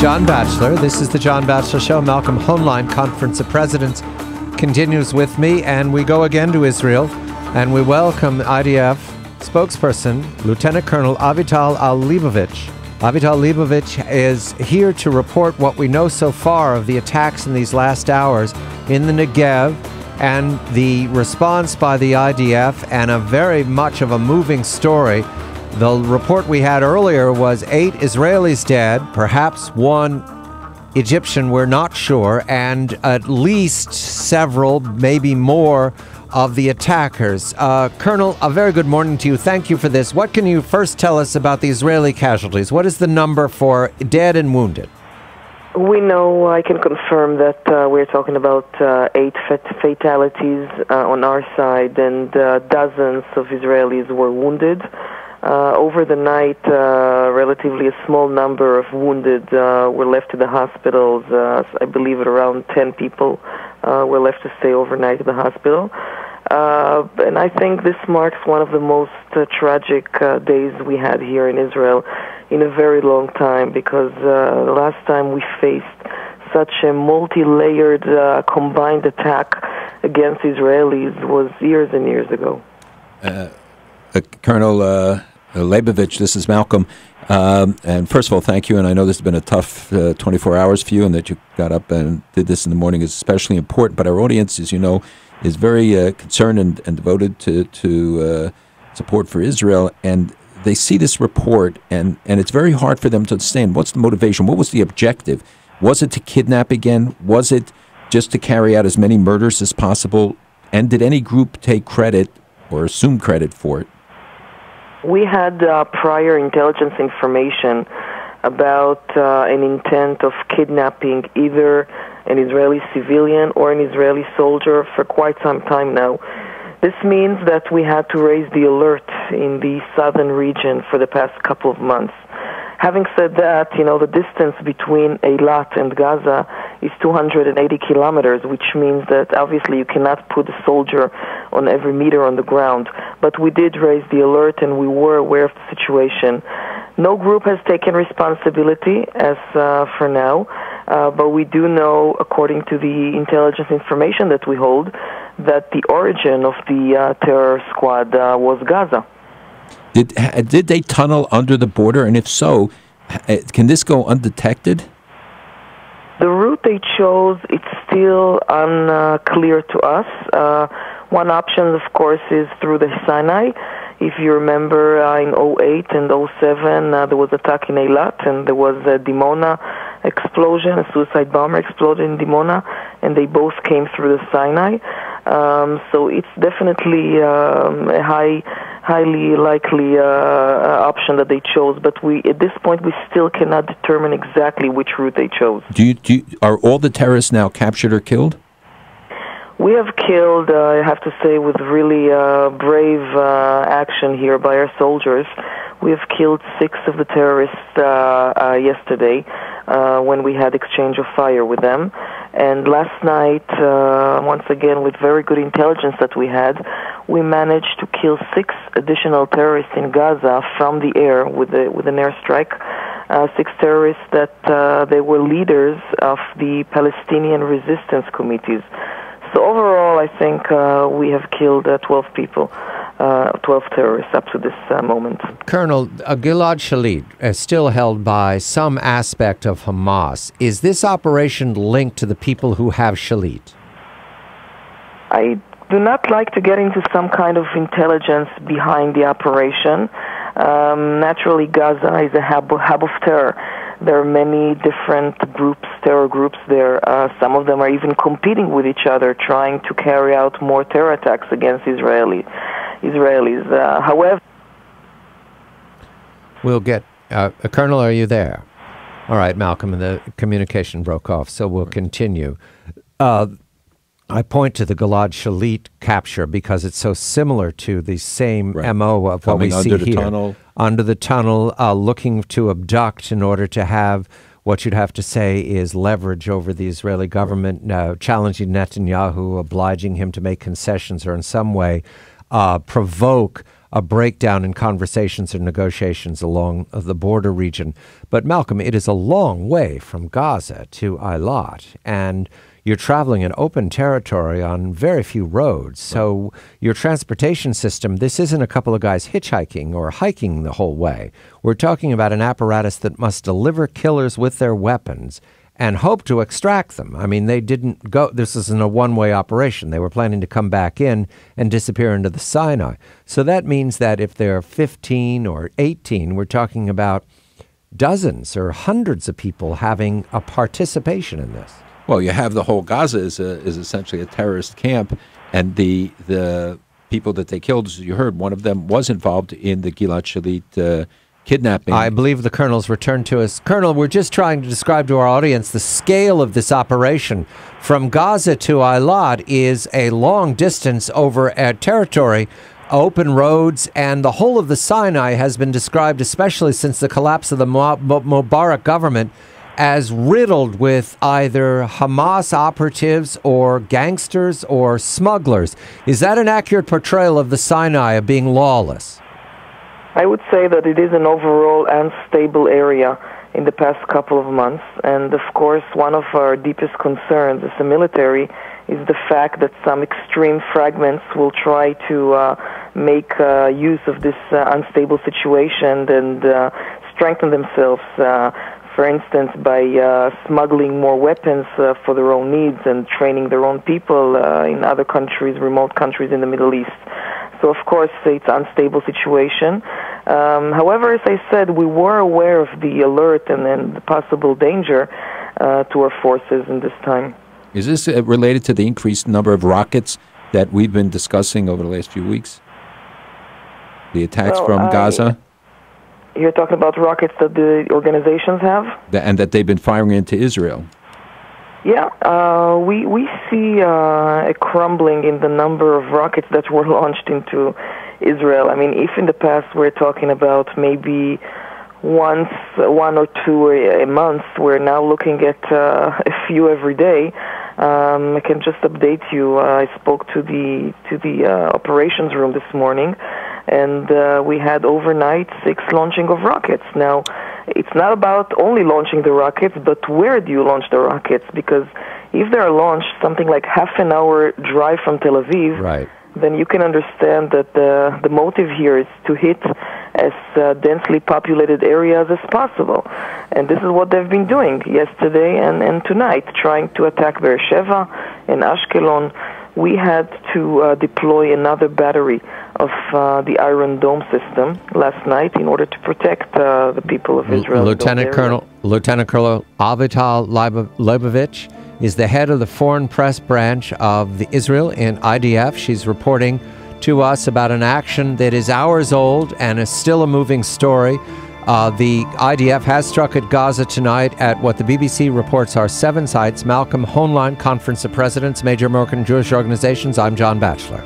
John Batchelor. This is the John Batchelor Show. Malcolm Hoenlein, Conference of Presidents, continues with me, and we go again to Israel, and we welcome IDF spokesperson, Lieutenant Colonel Avital Leibovich. Avital Leibovich is here to report what we know so far of the attacks in these last hours in the Negev and the response by the IDF, and a very much of a moving story. The report we had earlier was 8 Israelis dead, perhaps 1 Egyptian, we're not sure, and at least several, maybe more, of the attackers. Colonel, a very good morning to you. Thank you for this. What can you first tell us about the Israeli casualties? What is the number for dead and wounded? We know, I can confirm that we're talking about 8 fatalities on our side, and dozens of Israelis were wounded. Over the night, relatively a small number of wounded were left in the hospitals. I believe around 10 people were left to stay overnight in the hospital. And I think this marks one of the most tragic days we had here in Israel in a very long time, because the last time we faced such a multi-layered combined attack against Israelis was years and years ago. Colonel Leibovich, this is Malcolm. And first of all, thank you. And I know this has been a tough 24 hours for you, and that you got up and did this in the morning is especially important. But our audience, as you know, is very concerned and devoted to support for Israel. And they see this report, and it's very hard for them to understand. What's the motivation? What was the objective? Was it to kidnap again? Was it just to carry out as many murders as possible? And did any group take credit or assume credit for it? We had prior intelligence information about an intent of kidnapping either an Israeli civilian or an Israeli soldier for quite some time now. This means that we had to raise the alert in the southern region for the past couple of months. Having said that, the distance between Eilat and Gaza is 280 kilometers, which means that obviously you cannot put a soldier on every meter on the ground. But we did raise the alert, and we were aware of the situation. No group has taken responsibility as for now, but we do know, according to the intelligence information that we hold, that the origin of the terror squad was Gaza. Did they tunnel under the border? And if so, can this go undetected? The route they chose, it's still unclear to us. One option, of course, is through the Sinai. If you remember, in 2008 and 2007, there was an attack in Eilat, and there was a Dimona explosion, a suicide bomber exploded in Dimona, and they both came through the Sinai. So it's definitely a highly likely option that they chose, but at this point we still cannot determine exactly which route they chose. Are all the terrorists now captured or killed? We have killed, I have to say, with really brave action here by our soldiers. We have killed 6 of the terrorists yesterday when we had exchange of fire with them. And last night, once again, with very good intelligence that we had, we managed to kill 6 additional terrorists in Gaza from the air with an airstrike. 6 terrorists that they were leaders of the Palestinian resistance committees. So overall, I think we have killed 12 people, 12 terrorists up to this moment. Colonel, Gilad Shalit is still held by some aspect of Hamas. Is this operation linked to the people who have Shalit? I do not like to get into some kind of intelligence behind the operation. Naturally, Gaza is a hub of terror. There are many different groups, terror groups there. Some of them are even competing with each other, trying to carry out more terror attacks against Israelis. However, we'll get... Colonel, are you there? All right, Malcolm, the communication broke off, so we'll continue. I point to the Gilad Shalit capture because it's so similar to the same MO of what we see here. Under the tunnel, looking to abduct in order to have what you'd have to say is leverage over the Israeli government, challenging Netanyahu, obliging him to make concessions or in some way provoke a breakdown in conversations or negotiations along the border region. But Malcolm, it is a long way from Gaza to Eilat, and you're traveling in open territory on very few roads. So your transportation system, this isn't a couple of guys hitchhiking or hiking the whole way. We're talking about an apparatus that must deliver killers with their weapons and hope to extract them. I mean, they didn't go, this isn't a one-way operation. They were planning to come back in and disappear into the Sinai. So that means that if they're 15 or 18, we're talking about dozens or hundreds of people having a participation in this. Well, you have the whole Gaza is essentially a terrorist camp, and the people that they killed, as you heard, one of them was involved in the Gilad Shalit kidnapping. I believe the Colonel's returned to us. Colonel, we're just trying to describe to our audience the scale of this operation. From Gaza to Eilat is a long distance over a territory, open roads, and the whole of the Sinai has been described, especially since the collapse of the Mubarak government, as riddled with either Hamas operatives or gangsters or smugglers. Is that an accurate portrayal of the Sinai of being lawless? I would say that it is an overall unstable area in the past couple of months, and of course one of our deepest concerns as a military is the fact that some extreme fragments will try to make use of this unstable situation and strengthen themselves, for instance, by smuggling more weapons for their own needs and training their own people in other countries, remote countries in the Middle East. So, of course, it's an unstable situation. However, as I said, we were aware of the alert and the possible danger to our forces in this time. Is this related to the increased number of rockets that we've been discussing over the last few weeks? The attacks from Gaza? You're talking about rockets that the organizations have? And that they've been firing into Israel? Yeah, we see a crumbling in the number of rockets that were launched into Israel. I mean, if in the past we're talking about maybe one or two a month, we're now looking at a few every day. I can just update you. I spoke to the operations room this morning, and we had overnight 6 launching of rockets. Now, it's not about only launching the rockets, but where do you launch the rockets? Because if they are launched something like half an hour drive from Tel Aviv, right, then you can understand that the motive here is to hit as densely populated areas as possible. And this is what they've been doing yesterday and tonight, trying to attack Beersheva and Ashkelon. We had to deploy another battery of the Iron Dome system last night in order to protect the people of Israel. Lieutenant Colonel Avital Leibovich is the head of the foreign press branch of the Israel in IDF. She's reporting to us about an action that is hours old and is still a moving story. The IDF has struck at Gaza tonight at what the BBC reports are 7 sites. Malcolm Hoenlein, Conference of Presidents, Major American Jewish Organizations. I'm John Batchelor.